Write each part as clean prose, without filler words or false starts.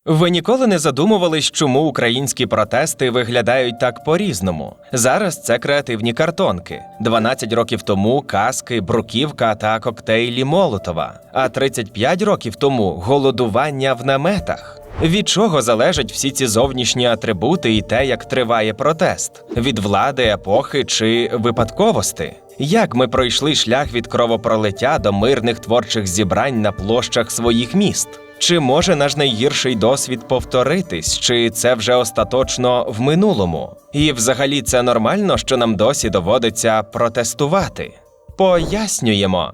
Ви ніколи не задумувались, чому українські протести виглядають так по-різному? Зараз це креативні картонки. 12 років тому – каски, бруківка та коктейлі Молотова. А 35 років тому – голодування в наметах. Від чого залежать всі ці зовнішні атрибути і те, як триває протест? Від влади, епохи чи випадковості? Як ми пройшли шлях від кровопролиття до мирних творчих зібрань на площах своїх міст? Чи може наш найгірший досвід повторитись, чи це вже остаточно в минулому? І взагалі це нормально, що нам досі доводиться протестувати? Пояснюємо.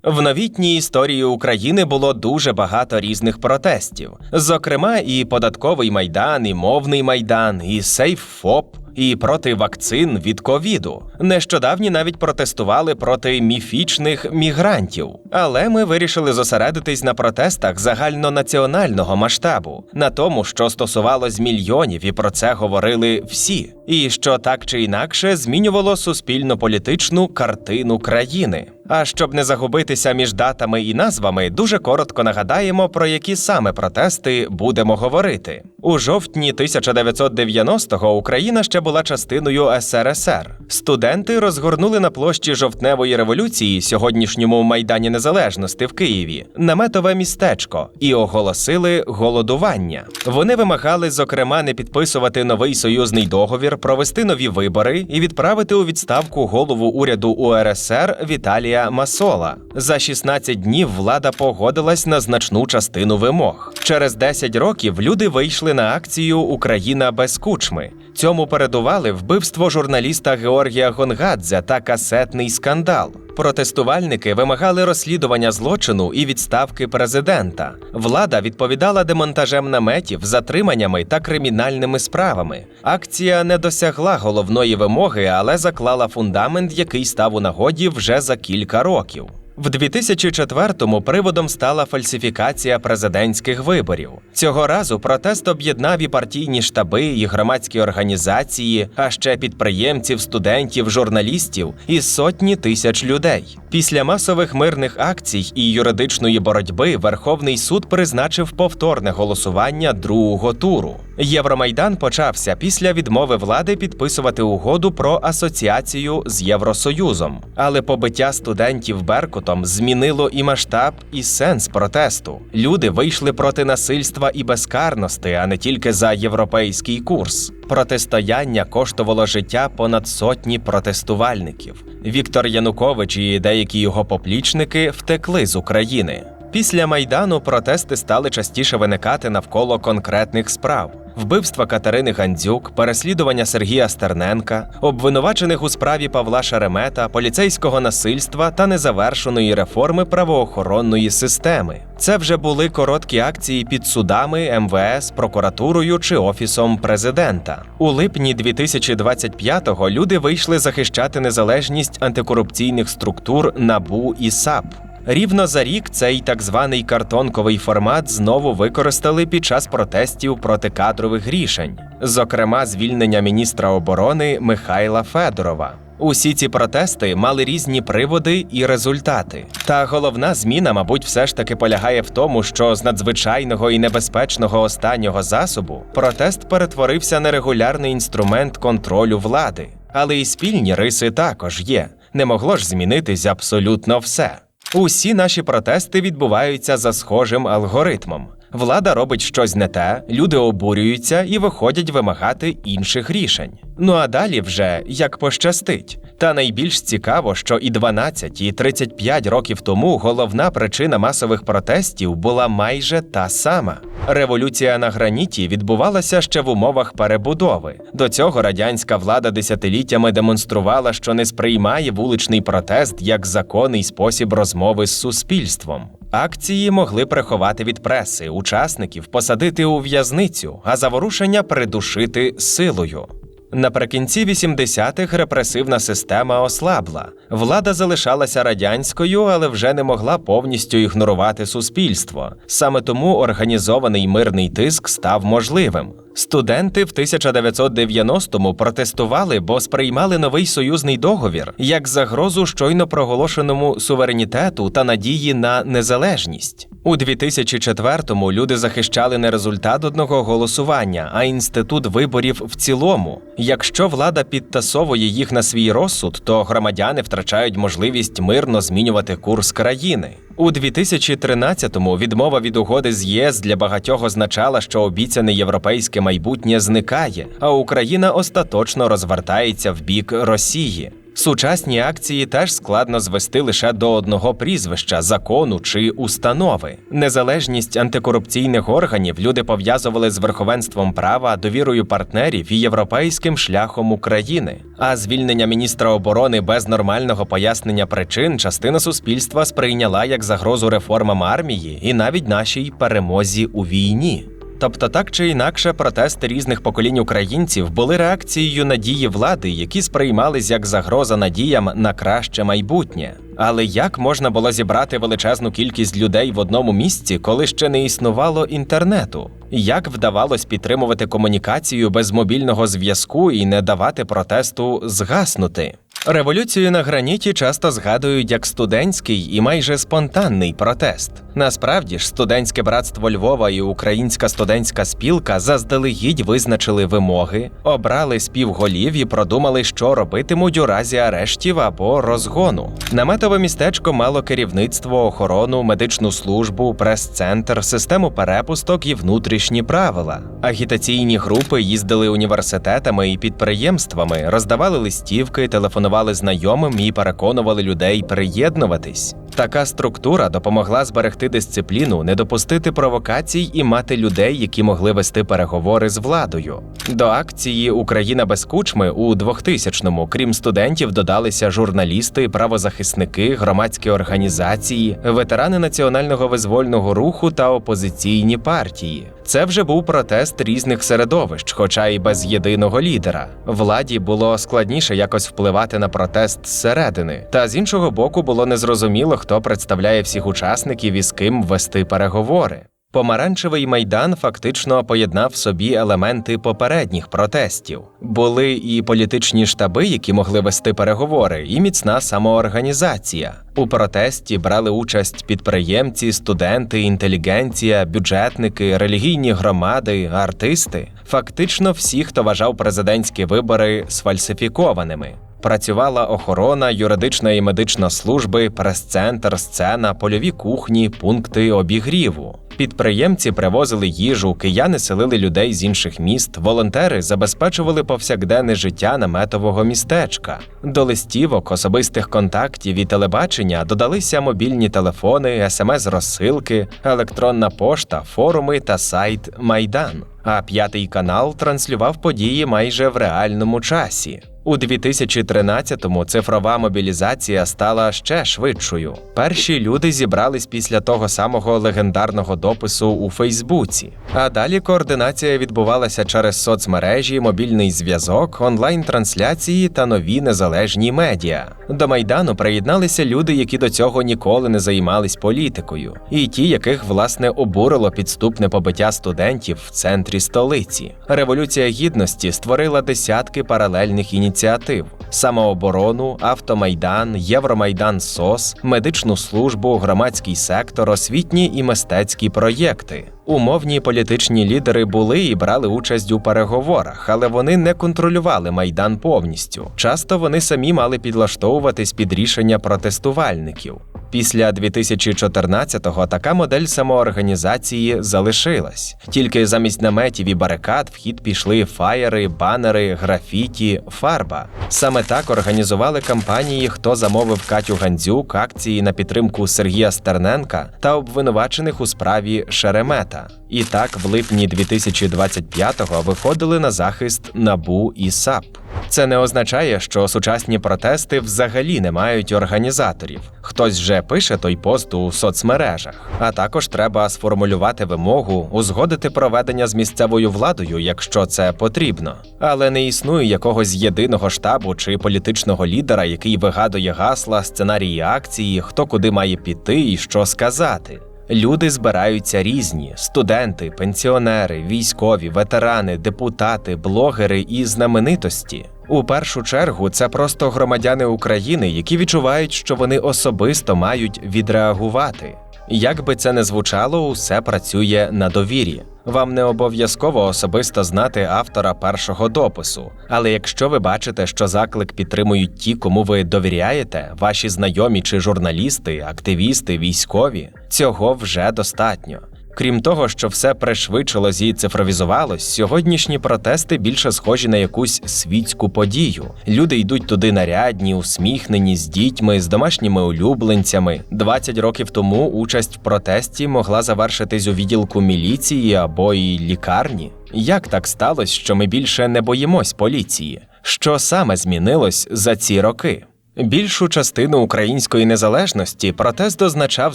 В новітній історії України було дуже багато різних протестів. Зокрема, і податковий майдан, і мовний майдан, і сейф-ФОП, і проти вакцин від ковіду. Нещодавні навіть протестували проти міфічних мігрантів. Але ми вирішили зосередитись на протестах загальнонаціонального масштабу, на тому, що стосувалось мільйонів, і про це говорили всі. І що так чи інакше змінювало суспільно-політичну картину країни. А щоб не загубитися між датами і назвами, дуже коротко нагадаємо, про які саме протести будемо говорити. У жовтні 1990-го Україна ще була частиною СРСР. Студенти розгорнули на площі Жовтневої революції, сьогоднішньому Майдані Незалежності в Києві, наметове містечко і оголосили голодування. Вони вимагали, зокрема, не підписувати новий союзний договір, провести нові вибори і відправити у відставку голову уряду УРСР Віталія Масола. За 16 днів влада погодилась на значну частину вимог. Через 10 років люди вийшли на акцію «Україна без Кучми». Цьому передували вбивство журналіста Георгія Гонгадзе та касетний скандал. Протестувальники вимагали розслідування злочину і відставки президента. Влада відповідала демонтажем наметів, затриманнями та кримінальними справами. Акція не досягла головної вимоги, але заклала фундамент, який став у нагоді вже за кілька років. В 2004-му приводом стала фальсифікація президентських виборів. Цього разу протест об'єднав і партійні штаби, і громадські організації, а ще підприємців, студентів, журналістів і сотні тисяч людей. Після масових мирних акцій і юридичної боротьби Верховний суд призначив повторне голосування другого туру. Євромайдан почався після відмови влади підписувати угоду про асоціацію з Євросоюзом. Але побиття студентів Беркутом змінило і масштаб, і сенс протесту. Люди вийшли проти насильства і безкарності, а не тільки за європейський курс. Протистояння коштувало життя понад сотні протестувальників. Віктор Янукович і деякі його поплічники втекли з України. Після Майдану протести стали частіше виникати навколо конкретних справ. Вбивства Катерини Гандзюк, переслідування Сергія Стерненка, обвинувачених у справі Павла Шеремета, поліцейського насильства та незавершеної реформи правоохоронної системи. Це вже були короткі акції під судами, МВС, прокуратурою чи Офісом президента. У липні 2025-го люди вийшли захищати незалежність антикорупційних структур НАБУ і САП. Рівно за рік цей так званий картонковий формат знову використали під час протестів проти кадрових рішень, зокрема звільнення міністра оборони Михайла Федорова. Усі ці протести мали різні приводи і результати. Та головна зміна, мабуть, все ж таки полягає в тому, що з надзвичайного і небезпечного останнього засобу протест перетворився на регулярний інструмент контролю влади. Але і спільні риси також є. Не могло ж змінитись абсолютно все. Усі наші протести відбуваються за схожим алгоритмом. Влада робить щось не те, люди обурюються і виходять вимагати інших рішень. Ну а далі вже як пощастить. Та найбільш цікаво, що і 12, і 35 років тому головна причина масових протестів була майже та сама. Революція на граніті відбувалася ще в умовах перебудови. До цього радянська влада десятиліттями демонструвала, що не сприймає вуличний протест як законний спосіб розмови з суспільством. Акції могли приховати від преси, учасників посадити у в'язницю, а заворушення придушити силою. Наприкінці 80-х репресивна система ослабла. Влада залишалася радянською, але вже не могла повністю ігнорувати суспільство. Саме тому організований мирний тиск став можливим. Студенти в 1990-му протестували, бо сприймали новий союзний договір як загрозу щойно проголошеному суверенітету та надії на незалежність. У 2004-му люди захищали не результат одного голосування, а інститут виборів в цілому. Якщо влада підтасовує їх на свій розсуд, то громадяни втрачають можливість мирно змінювати курс країни. У 2013-му відмова від угоди з ЄС для багатьох означала, що обіцяне європейське майбутнє зникає, а Україна остаточно розвертається в бік Росії. Сучасні акції теж складно звести лише до одного прізвища, закону чи установи. Незалежність антикорупційних органів люди пов'язували з верховенством права, довірою партнерів і європейським шляхом України. А звільнення міністра оборони без нормального пояснення причин частина суспільства сприйняла як загрозу реформам армії і навіть нашій перемозі у війні. Тобто так чи інакше протести різних поколінь українців були реакцією на дії влади, які сприймались як загроза надіям на краще майбутнє. Але як можна було зібрати величезну кількість людей в одному місці, коли ще не існувало інтернету? Як вдавалось підтримувати комунікацію без мобільного зв'язку і не давати протесту згаснути? Революцію на граніті часто згадують як студентський і майже спонтанний протест. Насправді ж, студентське братство Львова і Українська студентська спілка заздалегідь визначили вимоги, обрали співголів і продумали, що робитимуть у разі арештів або розгону. Наметове містечко мало керівництво, охорону, медичну службу, прес-центр, систему перепусток і внутрішні правила. Агітаційні групи їздили університетами і підприємствами, роздавали листівки, телефонували знайомим і переконували людей приєднуватись. Така структура допомогла зберегти дисципліну, не допустити провокацій і мати людей, які могли вести переговори з владою. До акції «Україна без кучми» у 2000-му, крім студентів, додалися журналісти, правозахисники, громадські організації, ветерани національного визвольного руху та опозиційні партії. Це вже був протест різних середовищ, хоча й без єдиного лідера. Владі було складніше якось впливати на протест зсередини, та з іншого боку було незрозуміло, хто представляє всіх учасників і з ким вести переговори. Помаранчевий майдан фактично поєднав в собі елементи попередніх протестів. Були і політичні штаби, які могли вести переговори, і міцна самоорганізація. У протесті брали участь підприємці, студенти, інтелігенція, бюджетники, релігійні громади, артисти. Фактично всі, хто вважав президентські вибори сфальсифікованими. Працювала охорона, юридична і медична служби, прес-центр, сцена, польові кухні, пункти обігріву. Підприємці привозили їжу, кияни селили людей з інших міст, волонтери забезпечували повсякденне життя наметового містечка. До листівок, особистих контактів і телебачення додалися мобільні телефони, смс-розсилки, електронна пошта, форуми та сайт «Майдан». А «П'ятий канал» транслював події майже в реальному часі. У 2013-му цифрова мобілізація стала ще швидшою. Перші люди зібрались після того самого легендарного допису у Фейсбуці. А далі координація відбувалася через соцмережі, мобільний зв'язок, онлайн-трансляції та нові незалежні медіа. До Майдану приєдналися люди, які до цього ніколи не займались політикою. І ті, яких, власне, обурило підступне побиття студентів в центрі столиці. Революція Гідності створила десятки паралельних ініціатив – самооборону, автомайдан, Євромайдан СОС, медичну службу, громадський сектор, освітні і мистецькі проєкти. Умовні політичні лідери були і брали участь у переговорах, але вони не контролювали Майдан повністю. Часто вони самі мали підлаштовуватись під рішення протестувальників. Після 2014-го така модель самоорганізації залишилась. Тільки замість наметів і барикад в хід пішли фаєри, банери, графіті, фарба. Саме так організували кампанії «Хто замовив Катю Гандзюк», акції на підтримку Сергія Стерненка та обвинувачених у справі Шеремета. І так в липні 2025-го виходили на захист НАБУ і САП. Це не означає, що сучасні протести взагалі не мають організаторів. Хтось вже пише той пост у соцмережах. А також треба сформулювати вимогу, узгодити проведення з місцевою владою, якщо це потрібно. Але не існує якогось єдиного штабу чи політичного лідера, який вигадує гасла, сценарії акції, хто куди має піти і що сказати. Люди збираються різні – студенти, пенсіонери, військові, ветерани, депутати, блогери і знаменитості. У першу чергу це просто громадяни України, які відчувають, що вони особисто мають відреагувати. Як би це не звучало, усе працює на довірі. Вам не обов'язково особисто знати автора першого допису, але якщо ви бачите, що заклик підтримують ті, кому ви довіряєте, ваші знайомі чи журналісти, активісти, військові, цього вже достатньо. Крім того, що все пришвидшилось і цифровізувалось, сьогоднішні протести більше схожі на якусь світську подію. Люди йдуть туди нарядні, усміхнені, з дітьми, з домашніми улюбленцями. 20 років тому участь в протесті могла завершитись у відділку міліції або і лікарні. Як так сталося, що ми більше не боїмось поліції? Що саме змінилось за ці роки? Більшу частину української незалежності протест означав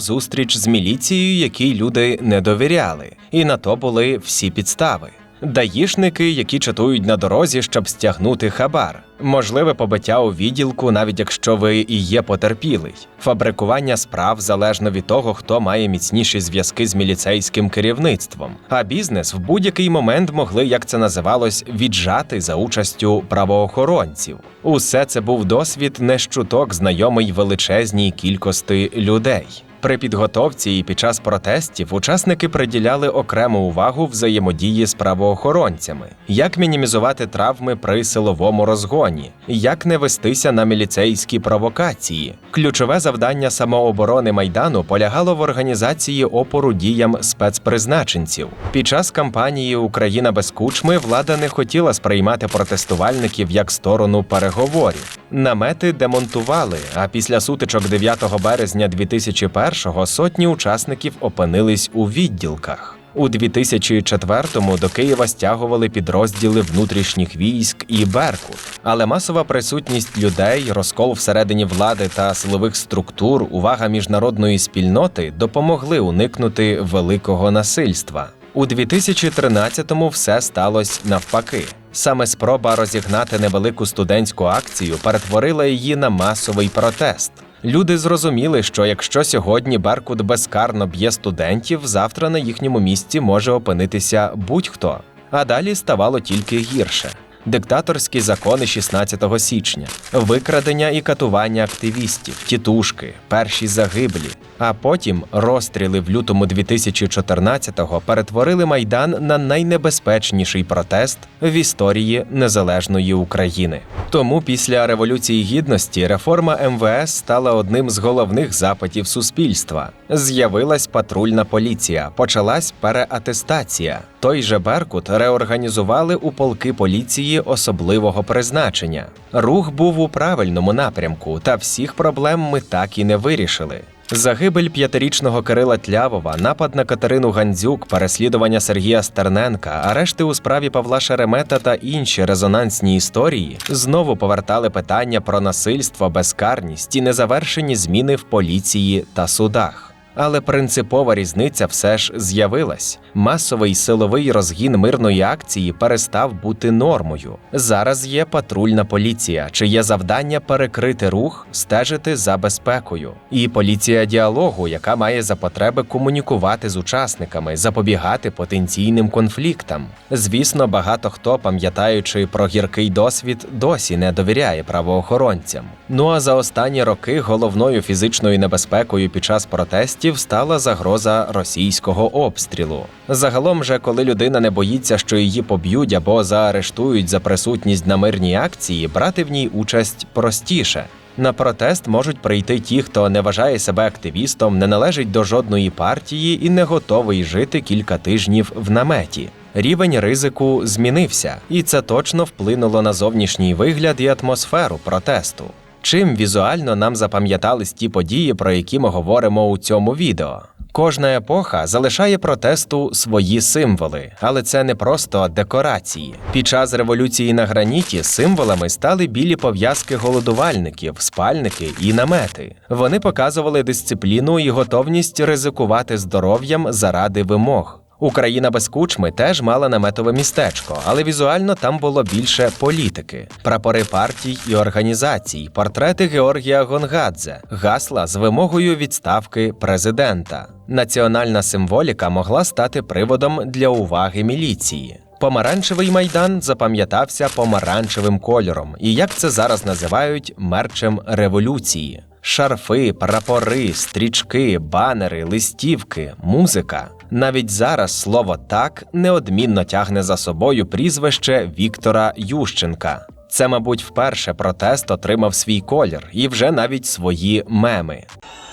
зустріч з міліцією, якій люди не довіряли. І на то були всі підстави. Даїшники, які чатують на дорозі, щоб стягнути хабар. Можливе побиття у відділку, навіть якщо ви і є потерпілий. Фабрикування справ залежно від того, хто має міцніші зв'язки з міліцейським керівництвом. А бізнес в будь-який момент могли, як це називалось, віджати за участю правоохоронців. Усе це був досвід не з чуток знайомий величезній кількості людей. При підготовці і під час протестів учасники приділяли окрему увагу взаємодії з правоохоронцями. Як мінімізувати травми при силовому розгоні? Як не вестися на міліцейські провокації? Ключове завдання самооборони Майдану полягало в організації опору діям спецпризначенців. Під час кампанії «Україна без кучми» влада не хотіла сприймати протестувальників як сторону переговорів. Намети демонтували, а після сутичок 9 березня 2001-го сотні учасників опинились у відділках. У 2004-му до Києва стягували підрозділи внутрішніх військ і «Беркут». Але масова присутність людей, розкол всередині влади та силових структур, увага міжнародної спільноти допомогли уникнути великого насильства. У 2013-му все сталося навпаки. Саме спроба розігнати невелику студентську акцію перетворила її на масовий протест. Люди зрозуміли, що якщо сьогодні «Беркут» безкарно б'є студентів, завтра на їхньому місці може опинитися будь-хто. А далі ставало тільки гірше. Диктаторські закони 16 січня, викрадення і катування активістів, тітушки, перші загиблі. А потім розстріли в лютому 2014-го перетворили Майдан на найнебезпечніший протест в історії незалежної України. Тому після Революції Гідності реформа МВС стала одним з головних запитів суспільства. З'явилась патрульна поліція, почалась переатестація. Той же «Беркут» реорганізували у полки поліції особливого призначення. Рух був у правильному напрямку, та всіх проблем ми так і не вирішили. Загибель 5-річного Кирила Тлявова, напад на Катерину Гандзюк, переслідування Сергія Стерненка, арешти у справі Павла Шеремета та інші резонансні історії знову повертали питання про насильство, безкарність і незавершені зміни в поліції та судах. Але принципова різниця все ж з'явилась. Масовий силовий розгін мирної акції перестав бути нормою. Зараз є патрульна поліція, чиє завдання перекрити рух, стежити за безпекою. І поліція діалогу, яка має за потреби комунікувати з учасниками, запобігати потенційним конфліктам. Звісно, багато хто, пам'ятаючи про гіркий досвід, досі не довіряє правоохоронцям. Ну а за останні роки головною фізичною небезпекою під час протестів стала загроза російського обстрілу. Загалом же, коли людина не боїться, що її поб'ють або заарештують за присутність на мирній акції, брати в ній участь простіше. На протест можуть прийти ті, хто не вважає себе активістом, не належить до жодної партії і не готовий жити кілька тижнів в наметі. Рівень ризику змінився, і це точно вплинуло на зовнішній вигляд і атмосферу протесту. Чим візуально нам запам'ятались ті події, про які ми говоримо у цьому відео? Кожна епоха залишає протесту свої символи, але це не просто декорації. Під час революції на граніті символами стали білі пов'язки голодувальників, спальники і намети. Вони показували дисципліну і готовність ризикувати здоров'ям заради вимог. Україна без Кучми теж мала наметове містечко, але візуально там було більше політики. Прапори партій і організацій, портрети Георгія Гонгадзе, гасла з вимогою відставки президента. Національна символіка могла стати приводом для уваги міліції. Помаранчевий майдан запам'ятався помаранчевим кольором і, як це зараз називають, мерчем революції. Шарфи, прапори, стрічки, банери, листівки, музика. Навіть зараз слово «так» неодмінно тягне за собою прізвище Віктора Ющенка. Це, мабуть, вперше протест отримав свій колір і вже навіть свої меми.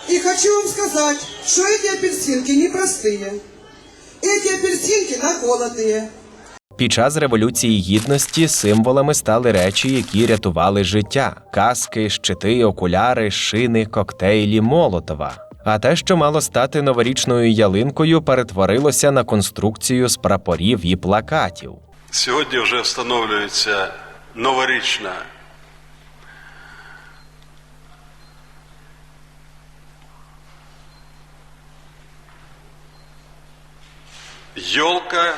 І хочу вам сказати, що ці апельсинки не прості. Ці апельсинки наколоті. Під час Революції Гідності символами стали речі, які рятували життя – каски, щити, окуляри, шини, коктейлі Молотова. А те, що мало стати новорічною ялинкою, перетворилося на конструкцію з прапорів і плакатів. Сьогодні вже встановлюється новорічна йолка.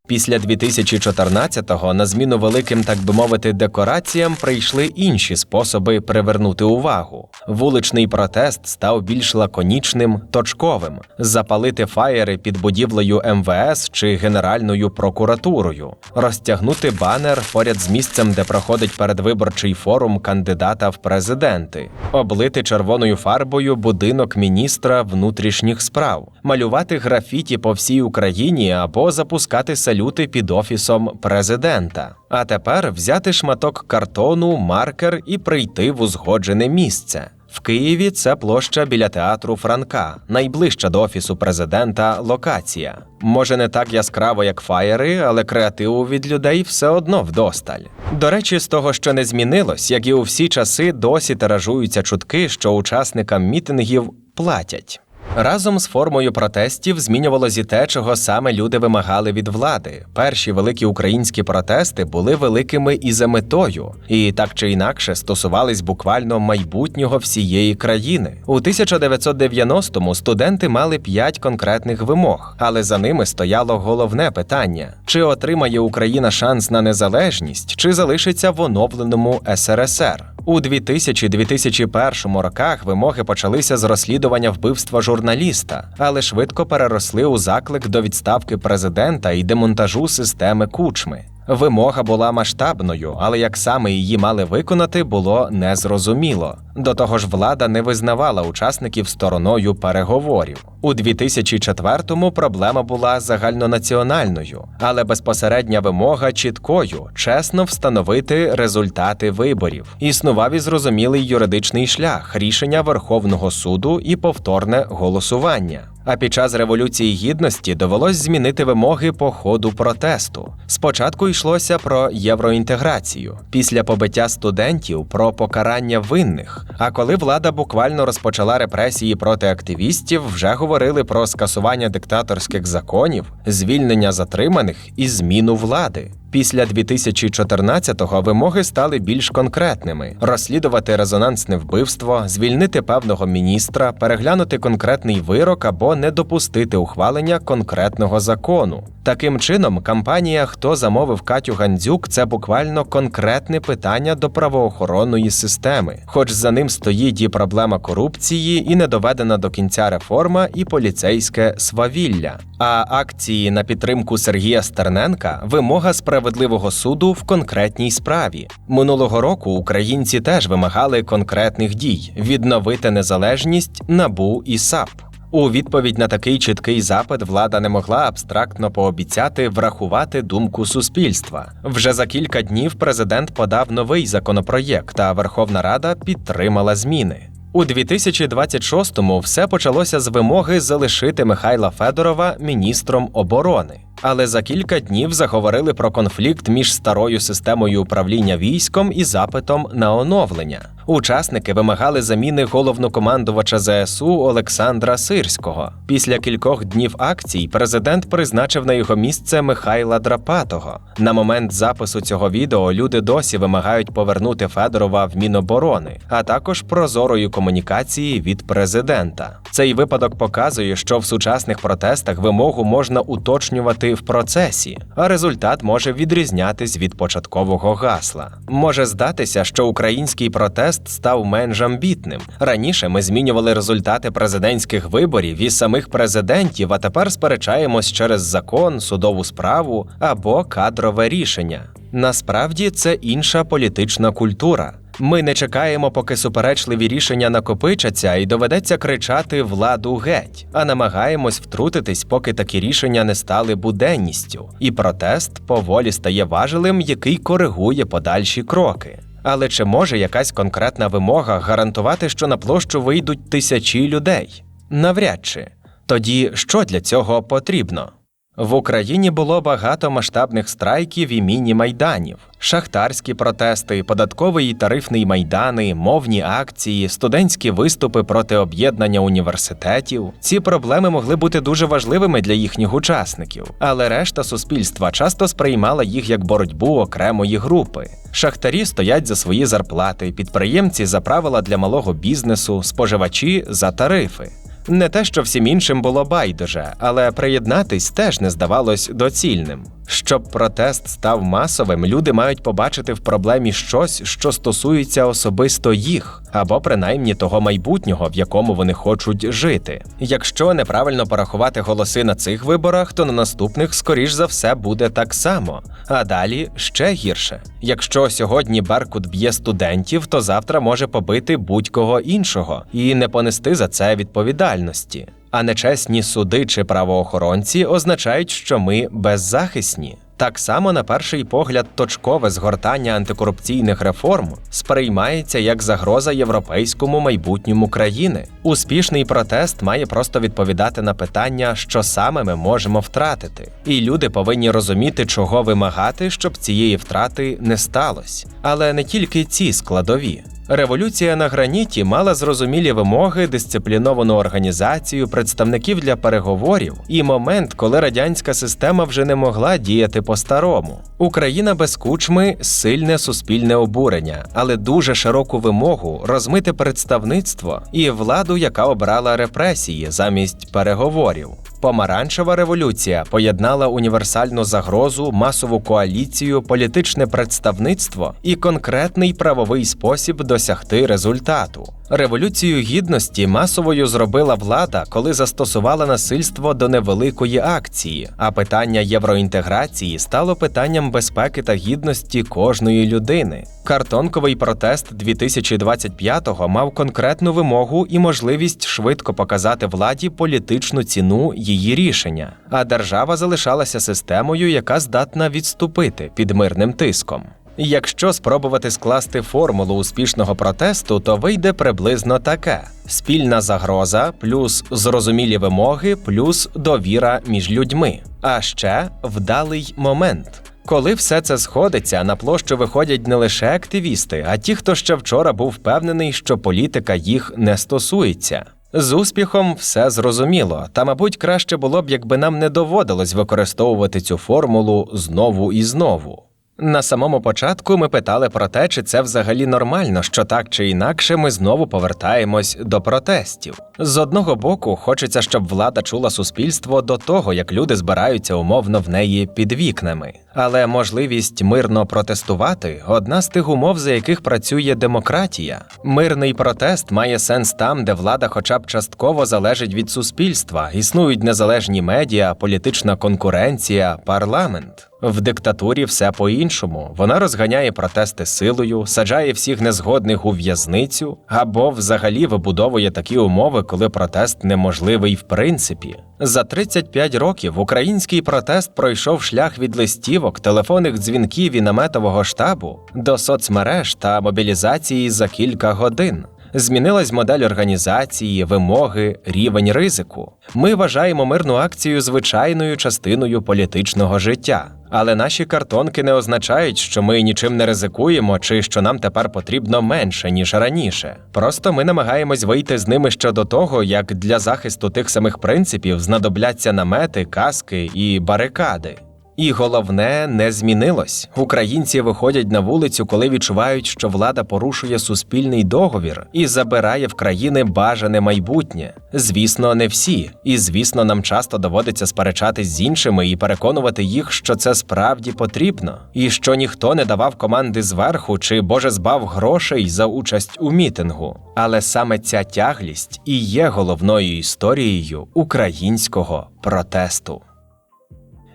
Після 2014-го на зміну великим, так би мовити, декораціям прийшли інші способи привернути увагу. Вуличний протест став більш лаконічним, точковим. Запалити фаєри під будівлею МВС чи Генеральною прокуратурою. Розтягнути банер поряд з місцем, де проходить передвиборчий форум кандидата в президенти. Облити червоною фарбою будинок міністра внутрішніх справ. Малювати графіті по всій Україні або запускати салюти під офісом президента. А тепер взяти шматок картону, маркер і прийти в узгоджене місце. В Києві це площа біля театру Франка, найближча до офісу президента локація. Може, не так яскраво, як фаєри, але креативу від людей все одно вдосталь. До речі, з того, що не змінилось, як і у всі часи, досі тиражуються чутки, що учасникам мітингів платять. Разом з формою протестів змінювалося і те, чого саме люди вимагали від влади. Перші великі українські протести були великими і за метою, і так чи інакше стосувались буквально майбутнього всієї країни. У 1990-му студенти мали 5 конкретних вимог, але за ними стояло головне питання – чи отримає Україна шанс на незалежність, чи залишиться в оновленому СРСР. У 2000-2001 роках вимоги почалися з розслідування вбивства журналіста, але швидко переросли у заклик до відставки президента і демонтажу системи Кучми. Вимога була масштабною, але як саме її мали виконати, було незрозуміло. До того ж, влада не визнавала учасників стороною переговорів. У 2004-му проблема була загальнонаціональною, але безпосередня вимога чіткою – чесно встановити результати виборів. Існував і зрозумілий юридичний шлях – рішення Верховного суду і повторне голосування. А під час Революції Гідності довелось змінити вимоги по ходу протесту. Спочатку йшлося про євроінтеграцію, після побиття студентів – про покарання винних. А коли влада буквально розпочала репресії проти активістів, вже говорили про скасування диктаторських законів, звільнення затриманих і зміну влади. Після 2014-го вимоги стали більш конкретними – розслідувати резонансне вбивство, звільнити певного міністра, переглянути конкретний вирок або не допустити ухвалення конкретного закону. Таким чином, кампанія «Хто замовив Катю Гандзюк» – це буквально конкретне питання до правоохоронної системи, хоч за ним стоїть і проблема корупції, і недоведена до кінця реформа, і поліцейське свавілля. А акції на підтримку Сергія Стерненка – вимога справедливого суду в конкретній справі. Минулого року українці теж вимагали конкретних дій – відновити незалежність НАБУ і САП. У відповідь на такий чіткий запит влада не могла абстрактно пообіцяти врахувати думку суспільства. Вже за кілька днів президент подав новий законопроєкт, а Верховна Рада підтримала зміни. У 2026-му все почалося з вимоги залишити Михайла Федорова міністром оборони. Але за кілька днів заговорили про конфлікт між старою системою управління військом і запитом на оновлення. Учасники вимагали заміни головнокомандувача ЗСУ Олександра Сирського. Після кількох днів акцій президент призначив на його місце Михайла Драпатого. На момент запису цього відео люди досі вимагають повернути Федорова в Міноборони, а також прозорої комунікації від президента. Цей випадок показує, що в сучасних протестах вимогу можна уточнювати в процесі, а результат може відрізнятись від початкового гасла. Може здатися, що український протест став менш амбітним. Раніше ми змінювали результати президентських виборів і самих президентів, а тепер сперечаємось через закон, судову справу або кадрове рішення. Насправді це інша політична культура. Ми не чекаємо, поки суперечливі рішення накопичаться і доведеться кричати «владу геть», а намагаємось втрутитись, поки такі рішення не стали буденністю. І протест поволі стає важелем, який коригує подальші кроки. Але чи може якась конкретна вимога гарантувати, що на площу вийдуть тисячі людей? Навряд чи. Тоді що для цього потрібно? В Україні було багато масштабних страйків і міні-майданів. Шахтарські протести, податковий і тарифний майдани, мовні акції, студентські виступи проти об'єднання університетів. Ці проблеми могли бути дуже важливими для їхніх учасників, але решта суспільства часто сприймала їх як боротьбу окремої групи. Шахтарі стоять за свої зарплати, підприємці за правила для малого бізнесу, споживачі за тарифи. Не те, що всім іншим було байдуже, але приєднатись теж не здавалось доцільним. Щоб протест став масовим, люди мають побачити в проблемі щось, що стосується особисто їх, або принаймні того майбутнього, в якому вони хочуть жити. Якщо неправильно порахувати голоси на цих виборах, то на наступних, скоріш за все, буде так само. А далі ще гірше. Якщо сьогодні Беркут б'є студентів, то завтра може побити будь-кого іншого і не понести за це відповідальності. А нечесні суди чи правоохоронці означають, що ми беззахисні. Так само, на перший погляд, точкове згортання антикорупційних реформ сприймається як загроза європейському майбутньому країни. Успішний протест має просто відповідати на питання, що саме ми можемо втратити. І люди повинні розуміти, чого вимагати, щоб цієї втрати не сталося. Але не тільки ці складові. Революція на граніті мала зрозумілі вимоги, дисципліновану організацію, представників для переговорів і момент, коли радянська система вже не могла діяти по-старому. Україна без Кучми – сильне суспільне обурення, але дуже широку вимогу розмити представництво і владу, яка обрала репресії замість переговорів. Помаранчева революція поєднала універсальну загрозу, масову коаліцію, політичне представництво і конкретний правовий спосіб досягти результату. Революцію Гідності масовою зробила влада, коли застосувала насильство до невеликої акції, а питання євроінтеграції стало питанням безпеки та гідності кожної людини. Картонковий протест 2025-го мав конкретну вимогу і можливість швидко показати владі політичну ціну її рішення, а держава залишалася системою, яка здатна відступити під мирним тиском. Якщо спробувати скласти формулу успішного протесту, то вийде приблизно таке: спільна загроза, плюс зрозумілі вимоги, плюс довіра між людьми. А ще вдалий момент. Коли все це сходиться, на площу виходять не лише активісти, а ті, хто ще вчора був впевнений, що політика їх не стосується. З успіхом все зрозуміло, та, мабуть, краще було б, якби нам не доводилось використовувати цю формулу знову і знову. На самому початку ми питали про те, чи це взагалі нормально, що так чи інакше ми знову повертаємось до протестів. З одного боку, хочеться, щоб влада чула суспільство до того, як люди збираються умовно в неї під вікнами. Але можливість мирно протестувати – одна з тих умов, за яких працює демократія. Мирний протест має сенс там, де влада хоча б частково залежить від суспільства, існують незалежні медіа, політична конкуренція, парламент. В диктатурі все по-іншому. Вона розганяє протести силою, саджає всіх незгодних у в'язницю, або взагалі вибудовує такі умови, коли протест неможливий в принципі. За 35 років український протест пройшов шлях від листівок, телефонних дзвінків і наметового штабу до соцмереж та мобілізації за кілька годин. Змінилась модель організації, вимоги, рівень ризику. Ми вважаємо мирну акцію звичайною частиною політичного життя. Але наші картонки не означають, що ми нічим не ризикуємо чи що нам тепер потрібно менше, ніж раніше. Просто ми намагаємось вийти з ними щодо того, як для захисту тих самих принципів знадобляться намети, каски і барикади. І головне, не змінилось. Українці виходять на вулицю, коли відчувають, що влада порушує суспільний договір і забирає в країни бажане майбутнє. Звісно, не всі. І, звісно, нам часто доводиться сперечатись з іншими і переконувати їх, що це справді потрібно. І що ніхто не давав команди зверху чи, Боже збав, грошей за участь у мітингу. Але саме ця тяглість і є головною історією українського протесту.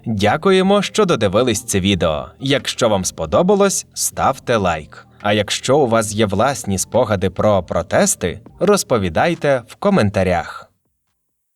Дякуємо, що додивились це відео. Якщо вам сподобалось, ставте лайк. А якщо у вас є власні спогади про протести, розповідайте в коментарях.